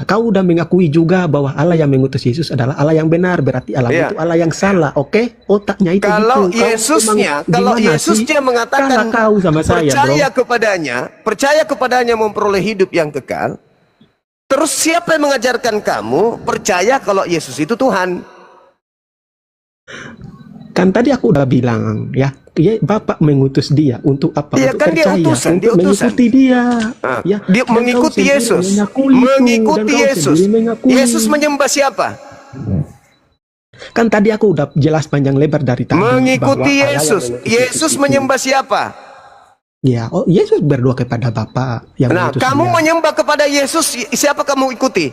kau udah mengakui juga bahwa Allah yang mengutus Yesus adalah Allah yang benar, berarti Allah Iya. itu Allah yang salah. Oke, otaknya itu Kalau gitu. Kau Yesusnya, emang kalau gimana Yesusnya sih? mengatakan Kalah kau sama saya, bro. percaya kepadanya memperoleh hidup yang kekal. Terus siapa yang mengajarkan kamu percaya kalau Yesus itu Tuhan? Kan tadi aku udah bilang, ya, Bapak mengutus dia untuk apa? Iya, Untuk kan dia percaya, utusan, untuk dia utusan. mengikuti dia. Ah, Ya, dia dan kau mengikuti sendiri Yesus. mengakui itu, Mengikuti dan kau Yesus. sendiri mengakui. Yesus menyembah siapa? Kan tadi aku udah jelas panjang lebar dari tadi. Mengikuti bahwa Allah yang Yesus. mengutus Yesus itu. menyembah siapa? Ya, oh Yesus berdoa kepada Bapa yang Nah, mengutus kamu dia. menyembah kepada Yesus, siapa kamu ikuti?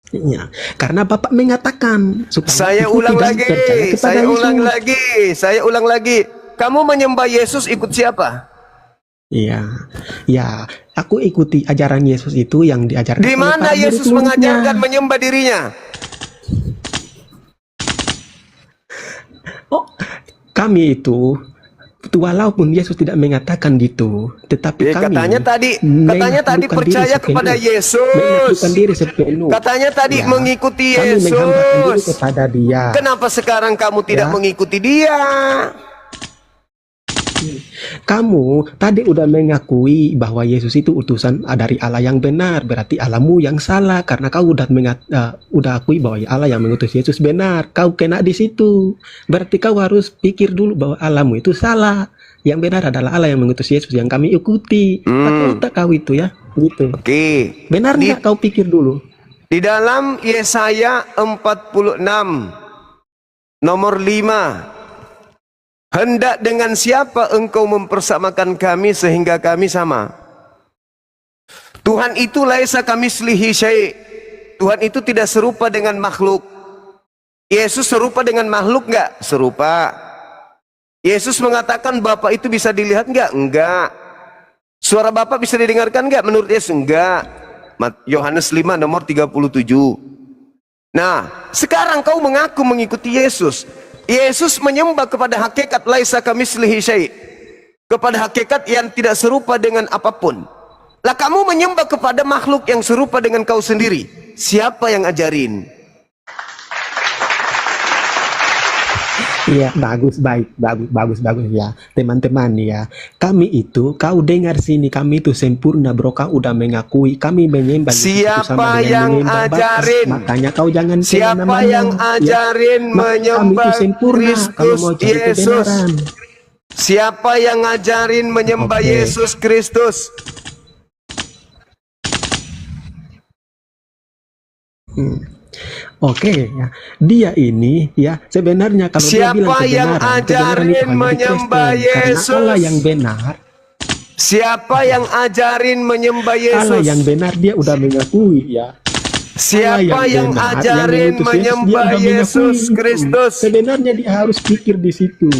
Ya, karena Bapak mengatakan supaya Saya ikuti ulang dan lagi, percaya kepada saya ulang Yesus. lagi, saya ulang lagi. Kamu menyembah Yesus ikut siapa? Iya, ya, aku ikuti ajaran Yesus itu yang diajarkan Di oleh mana para Yesus murid-muridnya. mengajarkan menyembah dirinya? Oh, kami itu, walaupun Yesus tidak mengatakan gitu, tetapi kami Katanya tadi menaklukkan diri percaya sepenuh. kepada Yesus. Menaklukkan diri sepenuh. Katanya tadi Ya, mengikuti kami menghambakan diri Yesus. kepada Dia. Kenapa sekarang kamu tidak Ya. mengikuti Dia? Kamu tadi udah mengakui bahwa Yesus itu utusan dari Allah yang benar, berarti Allahmu yang salah karena kau udah akui bahwa Allah yang mengutus Yesus benar. Kau kena di situ. Berarti kau harus pikir dulu bahwa Allahmu itu salah. Yang benar adalah Allah yang mengutus Yesus yang kami ikuti. Pakai otak kau itu ya, gitu. Oke. Benar nggak kau pikir dulu? Di dalam Yesaya 46 nomor 5. Hendak dengan siapa engkau mempersamakan kami sehingga kami sama? Tuhan itu laisa kamislihi syai'. Tuhan itu tidak serupa dengan makhluk. Yesus serupa dengan makhluk enggak? Serupa. Yesus mengatakan Bapa itu bisa dilihat enggak? Enggak. Suara Bapa bisa didengarkan enggak? Menurut Yesus enggak. Yohanes 5 nomor 37. Nah, sekarang kau mengaku mengikuti Yesus. Yesus menyembah kepada hakikat laisa kamislihi syai', kepada hakikat yang tidak serupa dengan apapun. Lah kamu menyembah kepada makhluk yang serupa dengan kau sendiri. Siapa yang ajarin? Iya, bagus ya, teman-teman ya. Kami itu, kau dengar sini, kami itu sempurna bro. Kau udah mengakui kami menyembah Yesus itu Siapa sama dengan yang menyembah Bapa. ajarin? Makanya kau jangan Siapa kemana-mana, yang ajarin ya. Maka kami itu menyembah sempurna kalau Kristus mau cari Yesus? kebenaran. Siapa yang ajarin menyembah Oke. Yesus Kristus? Oke ya, dia ini ya sebenarnya kalau dia bilang Siapa yang kebenaran itu ajarin hanya di menyembah Kristen. Karena Yesus? Allah yang benar, Siapa yang ajarin menyembah Allah Yesus? yang benar dia udah mengakui ya. Siapa yang benar, ajarin mengutus Yesus, dia menyembah udah mengakui Yesus itu. Kristus? Sebenarnya dia harus pikir di situ.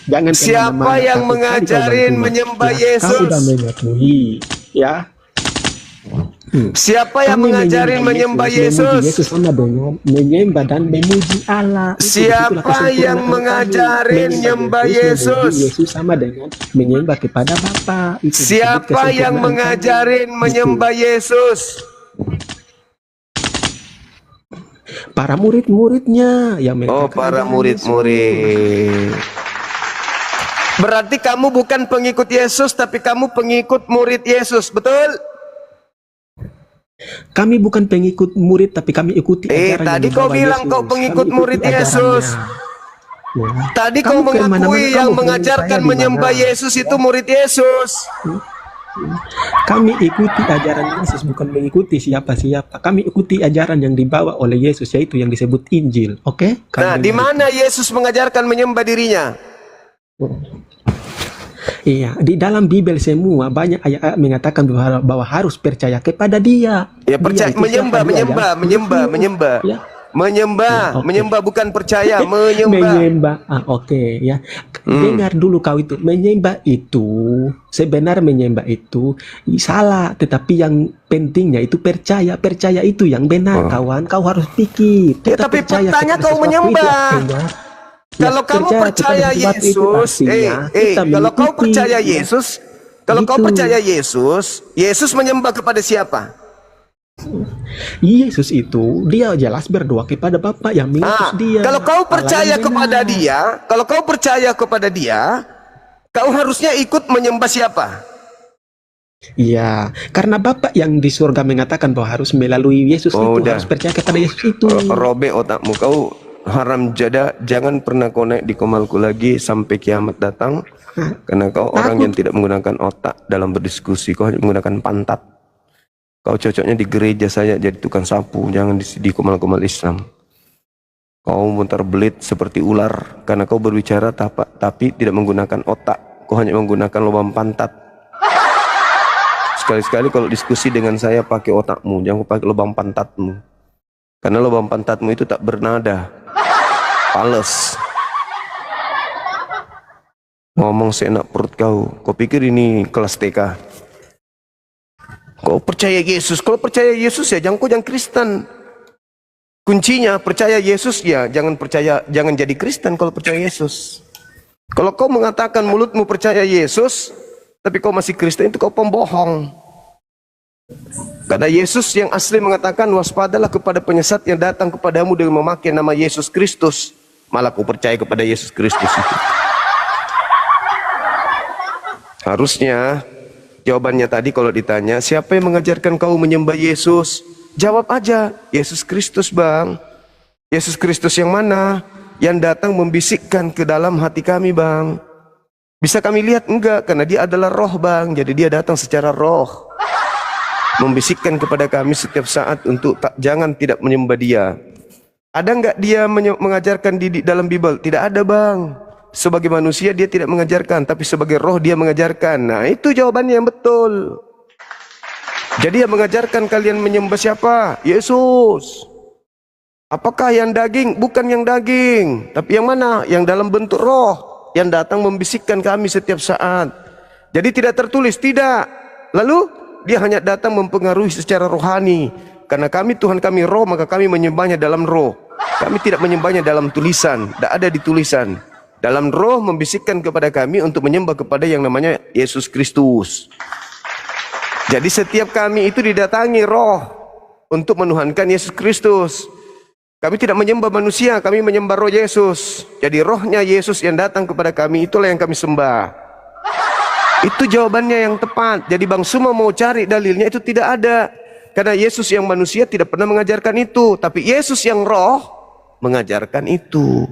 Jangan Siapa kemana-mana, yang takut kali kau mengajarin bantu, menyembah ya. Yesus? Kau udah mengakui, ya. Siapa yang Kami mengajarin menyembah memuji Yesus? Yesus sama dengan menyembah dan memuji Allah. Siapa yang mengajarin menyembah Yesus? Yesus sama dengan menyembah kepada Bapa. Itu disebut Siapa yang kesempurnaan mengajarin kami. menyembah Yesus? Para murid-muridnya yang Oh, mengatakan para ajaran murid-murid. Berarti kamu bukan pengikut Yesus, tapi kamu pengikut murid Yesus, betul? Yesus. Kami bukan pengikut murid, tapi kami ikuti ajaran Tadi yang kau membawa bilang Yesus. kau pengikut Kami murid ikuti Yesus. ajarannya. Ya. Tadi Kamu kau kemana-mana, mengakui kamu yang follow mengajarkan saya di menyembah mana? Yesus itu murid Yesus. Kami ikuti ajaran Yesus, bukan mengikuti siapa-siapa. Kami ikuti ajaran yang dibawa oleh Yesus, yaitu yang disebut Injil. Oke? Nah, di mana Yesus mengajarkan menyembah dirinya? Iya, di dalam Bible semua banyak ayat-ayat mengatakan bahwa harus percaya kepada Dia. Ya percaya, Dia itu menyembah, siapa? Dia menyembah, yang- menyembah, menyembah. Ya. Menyembah, Oke. menyembah bukan percaya, menyembah. Menyembah. Oke ya. Dengar dulu kau itu. Menyembah itu sebenarnya menyembah itu salah, tetapi yang pentingnya itu percaya. Percaya itu yang benar, kawan. Kau harus pikir. Ya, Kita tapi percaya faktanya kepada kau sesuatu itu menyembah. artinya, Kalau kamu percaya percaya kepada sesuatu itu Yesus, artinya kita kalau kau mengikuti. percaya Yesus, kalau kau Gitu. percaya Yesus, Yesus menyembah kepada siapa? Yesus itu dia jelas berdoa kepada Bapa yang mengutus dia. Kalau kau Allah percaya yang kepada benar. dia, kalau kau percaya kepada dia, kau harusnya ikut menyembah siapa? Iya, karena Bapak yang di surga mengatakan bahwa harus melalui Yesus Oh, itu, udah. harus percaya kepada Yesus itu. Robe otakmu, kau haram jada, jangan pernah kau naik di komalku lagi sampai kiamat datang. Karena kau orang yang tidak menggunakan otak dalam berdiskusi, kau hanya menggunakan pantat. Kau cocoknya di gereja saya jadi tukang sapu, jangan di komal-komal Islam. Kau muntar belit seperti ular karena kau berbicara tapi tidak menggunakan otak. kau hanya menggunakan lubang pantat. Sekali-sekali kalau diskusi dengan saya pakai otakmu, jangan pakai lubang pantatmu. Karena lubang pantatmu itu tak bernada, pales. Ngomong seenak perut kau. Kau pikir ini kelas TK? Kau percaya Yesus? Kalau percaya Yesus ya jangan Kristen. Kuncinya percaya Yesus ya, jangan jadi Kristen kalau percaya Yesus. Kalau kau mengatakan mulutmu percaya Yesus, tapi kau masih Kristen, itu kau pembohong. Karena Yesus yang asli mengatakan, waspadalah kepada penyesat yang datang kepadamu dengan memakai nama Yesus Kristus. Malah kau percaya kepada Yesus Kristus itu. Harusnya jawabannya tadi kalau ditanya, siapa yang mengajarkan kau menyembah Yesus? Jawab aja, Yesus Kristus bang. Yesus Kristus yang mana? Yang datang membisikkan ke dalam hati kami bang. Bisa kami lihat? Enggak, karena dia adalah roh bang. Jadi dia datang secara roh, membisikkan kepada kami setiap saat untuk jangan tidak menyembah dia. Ada enggak dia mengajarkan di dalam Bible? Tidak ada bang. Sebagai manusia dia tidak mengajarkan, tapi sebagai roh dia mengajarkan. Nah itu jawabannya yang betul. Jadi yang mengajarkan kalian menyembah siapa? Yesus. Apakah yang daging? Bukan yang daging. Tapi yang mana? Yang dalam bentuk roh, yang datang membisikkan kami setiap saat. Jadi tidak tertulis, tidak. Lalu dia hanya datang mempengaruhi secara rohani. Karena kami Tuhan kami roh, maka kami menyembahnya dalam roh. Kami tidak menyembahnya dalam tulisan. Tidak ada di tulisan. Dalam roh membisikkan kepada kami untuk menyembah kepada yang namanya Yesus Kristus. Jadi setiap kami itu didatangi roh untuk menuhankan Yesus Kristus. Kami tidak menyembah manusia, kami menyembah roh Yesus. Jadi rohnya Yesus yang datang kepada kami, itulah yang kami sembah. Itu jawabannya yang tepat. Jadi Bang Suma mau cari dalilnya, itu tidak ada. Karena Yesus yang manusia tidak pernah mengajarkan itu. Tapi Yesus yang roh mengajarkan itu.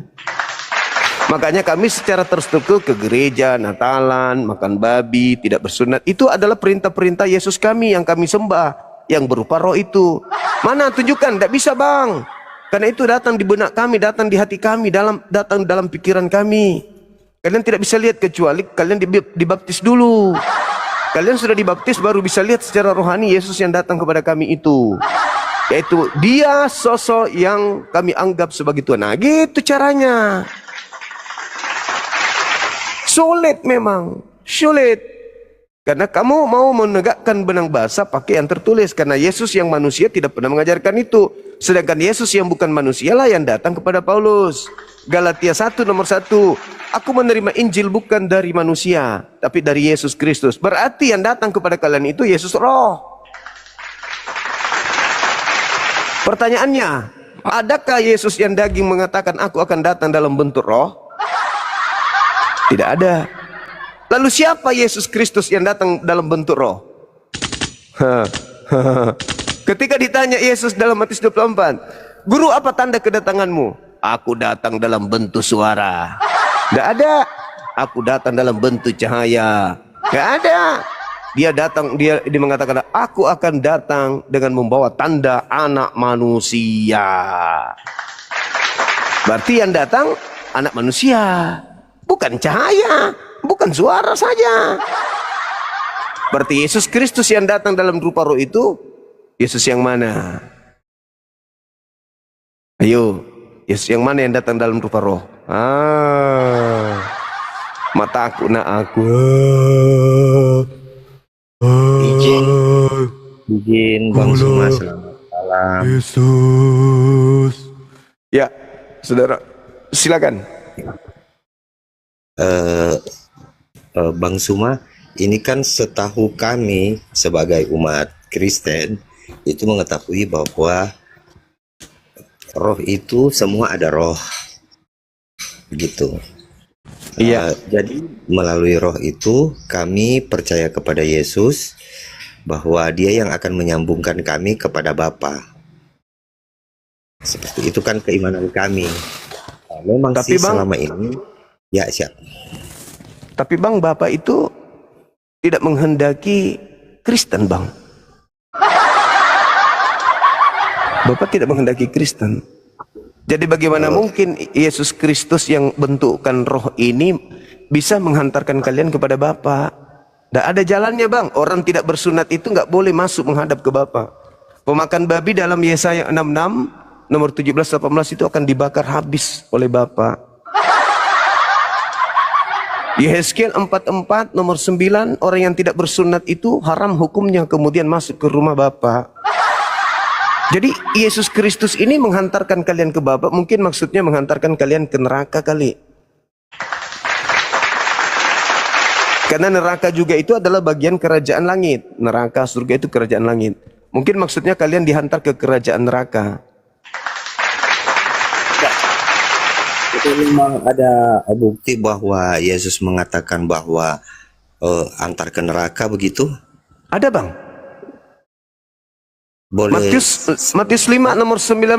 Makanya kami secara terstruktur ke gereja, Natalan, makan babi, tidak bersunat. Itu adalah perintah-perintah Yesus kami yang kami sembah, yang berupa roh itu. Mana tunjukkan? Tidak bisa bang. Karena itu datang di benak kami, datang di hati kami, datang dalam pikiran kami. Kalian tidak bisa lihat kecuali kalian dibaptis dulu. Kalian sudah dibaptis baru bisa lihat secara rohani Yesus yang datang kepada kami itu. Yaitu dia sosok yang kami anggap sebagai Tuhan. Nah gitu caranya. Sulit memang, sulit. Karena kamu mau menegakkan benang basah pakai yang tertulis. Karena Yesus yang manusia tidak pernah mengajarkan itu. Sedangkan Yesus yang bukan manusia lah yang datang kepada Paulus. Galatia 1 nomor 1. Aku menerima Injil bukan dari manusia, tapi dari Yesus Kristus. Berarti yang datang kepada kalian itu Yesus roh. Pertanyaannya, adakah Yesus yang daging mengatakan aku akan datang dalam bentuk roh? Tidak ada. Lalu siapa Yesus Kristus yang datang dalam bentuk roh? Ketika ditanya Yesus dalam Matius 24, Guru apa tanda kedatanganmu? Aku datang dalam bentuk suara. Tidak ada. Aku datang dalam bentuk cahaya. Tidak ada. Dia datang, dia mengatakan, aku akan datang dengan membawa tanda anak manusia. Berarti yang datang anak manusia. Bukan cahaya, bukan suara saja. Berarti Yesus Kristus yang datang dalam rupa roh itu, Yesus yang mana? Ayo, Yesus yang mana yang datang dalam rupa roh? Mataku nak aku. Izin Bang Suma, selamat malam. Yesus. Ya, saudara, silakan. Bang Suma, ini kan setahu kami sebagai umat Kristen itu mengetahui bahwa roh itu semua ada roh, begitu. Iya. Jadi melalui roh itu kami percaya kepada Yesus bahwa Dia yang akan menyambungkan kami kepada Bapa. Seperti itu kan keimanan kami. Memang Tapi sih Bang, selama ini ya siap. Tapi Bang, Bapak itu tidak menghendaki Kristen Bang. Bapak tidak menghendaki Kristen. Jadi bagaimana mungkin Yesus Kristus yang bentukkan roh ini bisa menghantarkan kalian kepada Bapa. Tidak ada jalannya bang. Orang tidak bersunat itu nggak boleh masuk menghadap ke Bapa. Pemakan babi dalam Yesaya 66 nomor 17-18 itu akan dibakar habis oleh Bapa. Yehezkiel 44 nomor 9, orang yang tidak bersunat itu haram hukumnya kemudian masuk ke rumah Bapa. Jadi Yesus Kristus ini menghantarkan kalian ke Bapa, mungkin maksudnya menghantarkan kalian ke neraka kali. Karena neraka juga itu adalah bagian kerajaan langit. Neraka, surga itu kerajaan langit. Mungkin maksudnya kalian dihantar ke kerajaan neraka. Itu memang ada bukti bahwa Yesus mengatakan bahwa antar ke neraka begitu? Ada bang. Boleh. Matius 5 nomor 19.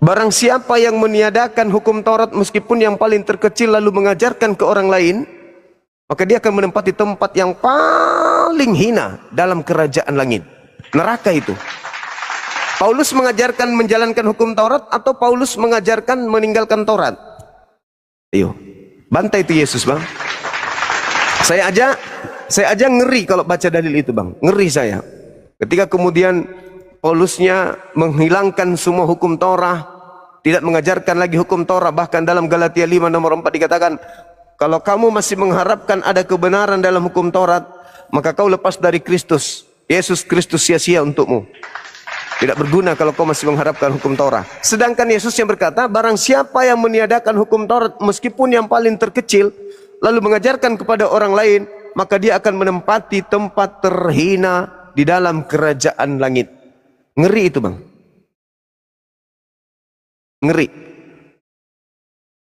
Barang siapa yang meniadakan hukum Taurat meskipun yang paling terkecil lalu mengajarkan ke orang lain, maka dia akan menempati tempat yang paling hina dalam kerajaan langit. Neraka itu. Paulus mengajarkan menjalankan hukum Taurat atau Paulus mengajarkan meninggalkan Taurat? Ayo, bantai itu Yesus bang. Saya aja ngeri kalau baca dalil itu bang. Ngeri saya. Ketika kemudian Paulusnya menghilangkan semua hukum Taurat, tidak mengajarkan lagi hukum Taurat. Bahkan dalam Galatia 5 nomor 4 dikatakan, kalau kamu masih mengharapkan ada kebenaran dalam hukum Taurat, maka kau lepas dari Kristus. Yesus Kristus sia-sia untukmu. Tidak berguna kalau kau masih mengharapkan hukum Taurat. Sedangkan Yesus yang berkata, barang siapa yang meniadakan hukum Taurat meskipun yang paling terkecil, lalu mengajarkan kepada orang lain, maka dia akan menempati tempat terhina di dalam kerajaan langit. Ngeri itu bang. Ngeri.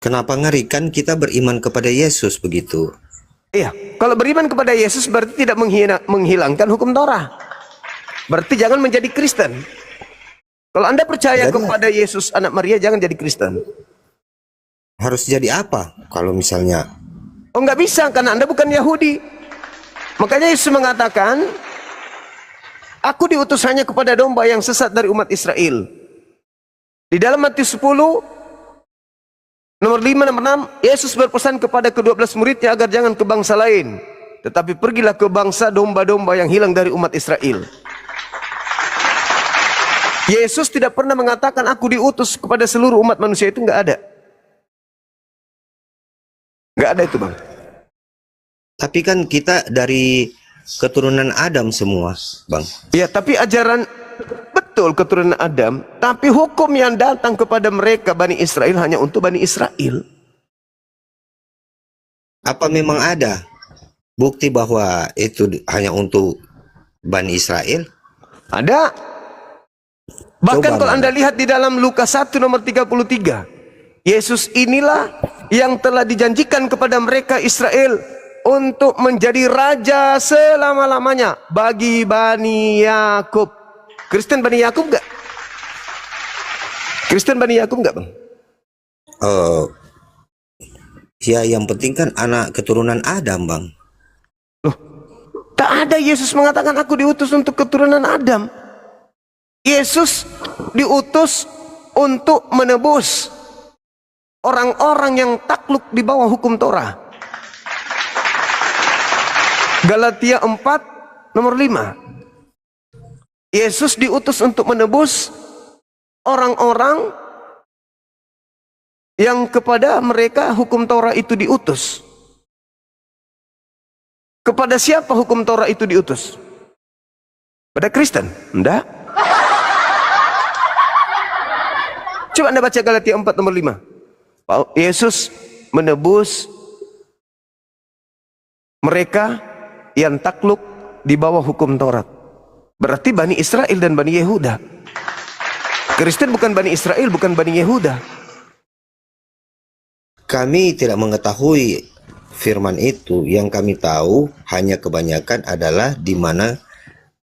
Kenapa ngeri? Kan kita beriman kepada Yesus begitu. Iya, kalau beriman kepada Yesus berarti tidak menghilangkan hukum Taurat. Berarti jangan menjadi Kristen. Kalau Anda percaya kepada Yesus anak Maria, jangan jadi Kristen. Harus jadi apa kalau misalnya? Oh nggak bisa, karena Anda bukan Yahudi. Makanya Yesus mengatakan, aku diutus hanya kepada domba yang sesat dari umat Israel. Di dalam Matius 10 nomor 5 nomor 6, Yesus berpesan kepada ke-12 muridnya agar jangan ke bangsa lain, tetapi pergilah ke bangsa domba-domba yang hilang dari umat Israel. Yesus tidak pernah mengatakan aku diutus kepada seluruh umat manusia, itu nggak ada. Nggak ada itu bang. Tapi kan kita dari keturunan Adam semua, bang. Ya, tapi ajaran betul keturunan Adam, tapi hukum yang datang kepada mereka Bani Israel hanya untuk Bani Israel. Apa memang ada bukti bahwa itu hanya untuk Bani Israel? Ada. Bahkan Coba, kalau Anda lihat di dalam Lukas 1 nomor 33, Yesus inilah yang telah dijanjikan kepada mereka Israel untuk menjadi raja selama-lamanya bagi Bani Yakub. Kristen Bani Yakub enggak? Kristen Bani Yakub enggak bang? Ya yang penting kan anak keturunan Adam, bang. Loh, tak ada Yesus mengatakan aku diutus untuk keturunan Adam. Yesus diutus untuk menebus orang-orang yang takluk di bawah hukum Torah. Galatia 4 nomor 5. Yesus diutus untuk menebus orang-orang yang kepada mereka hukum Torah itu diutus. Kepada siapa hukum Torah itu diutus? Pada Kristen? Enggak. Coba Anda baca Galatia 4 nomor 5. Yesus menebus mereka yang takluk di bawah hukum Taurat. Berarti Bani Israel dan Bani Yehuda. Kristen bukan Bani Israel, bukan Bani Yehuda. Kami tidak mengetahui firman itu. Yang kami tahu hanya kebanyakan adalah di mana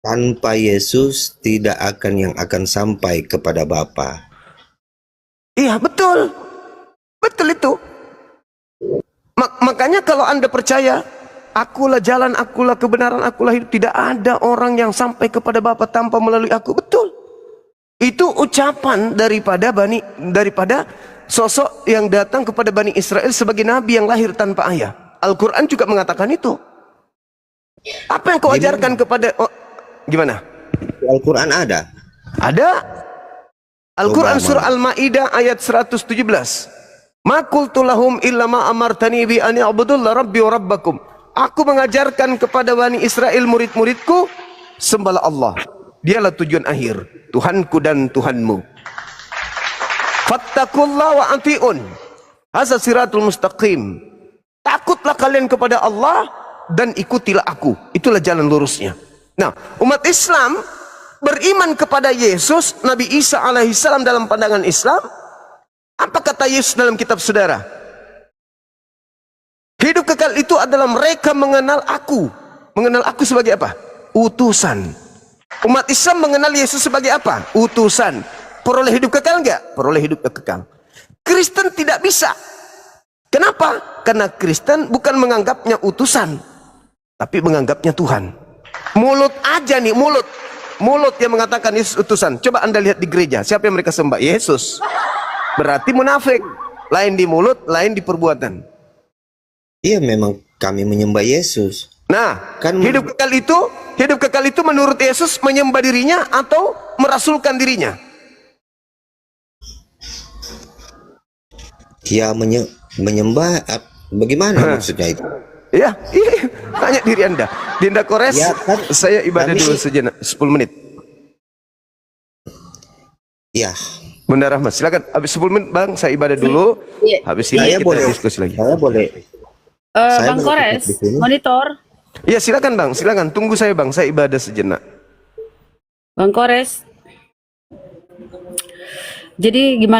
tanpa Yesus tidak akan yang akan sampai kepada Bapa. Iya betul. Betul itu. Makanya kalau Anda percaya, akulah jalan, akulah kebenaran, akulah hidup, tidak ada orang yang sampai kepada Bapa tanpa melalui aku. Betul. Itu ucapan daripada sosok yang datang kepada Bani Israel sebagai nabi yang lahir tanpa ayah. Al-Quran juga mengatakan itu. Apa yang kau ajarkan kepada gimana? Al-Quran ada. Ada. Al-Quran Coba, surah Al-Maidah ayat 117. Ma qultu lahum illa ma amartani bi an ya'budullah rabbi wa rabbakum. Aku mengajarkan kepada Bani Israel murid-muridku, sembahlah Allah. Dialah tujuan akhir, Tuhanku dan Tuhanmu. Fattakullah wa ati'un. Hadza siratul mustaqim. Takutlah kalian kepada Allah dan ikutilah aku. Itulah jalan lurusnya. Nah, umat Islam beriman kepada Yesus, Nabi Isa alaihissalam dalam pandangan Islam. Apa kata Yesus dalam kitab saudara? Hidup kekal itu adalah mereka mengenal aku. Mengenal aku sebagai apa? Utusan. Umat Islam mengenal Yesus sebagai apa? Utusan. Peroleh hidup kekal enggak? Peroleh hidup kekal. Kristen tidak bisa. Kenapa? Karena Kristen bukan menganggapnya utusan, tapi menganggapnya Tuhan. Mulut aja nih, mulut. Mulut yang mengatakan Yesus utusan. Coba Anda lihat di gereja, siapa yang mereka sembah? Yesus. Berarti munafik. Lain di mulut, lain di perbuatan. Iya, memang kami menyembah Yesus. Nah, Kan- hidup kekal itu menurut Yesus menyembah dirinya atau merasulkan dirinya? Ya menyembah bagaimana maksudnya itu? Ya, iya, tanya diri Anda. Dinda Kores, Ya, kan, saya ibadah kami- dulu sejenak, 10 menit. Ya, Bunda Rahmat, silakan. Habis 10 menit Bang, saya ibadah dulu. Iya. Habis ini saya kita boleh diskusi lagi. Saya boleh. Saya Bang boleh Kores, tetap di sini. monitor. Ya, silakan Bang, silakan. Tunggu saya Bang, saya ibadah sejenak. Bang Kores. Jadi gimana?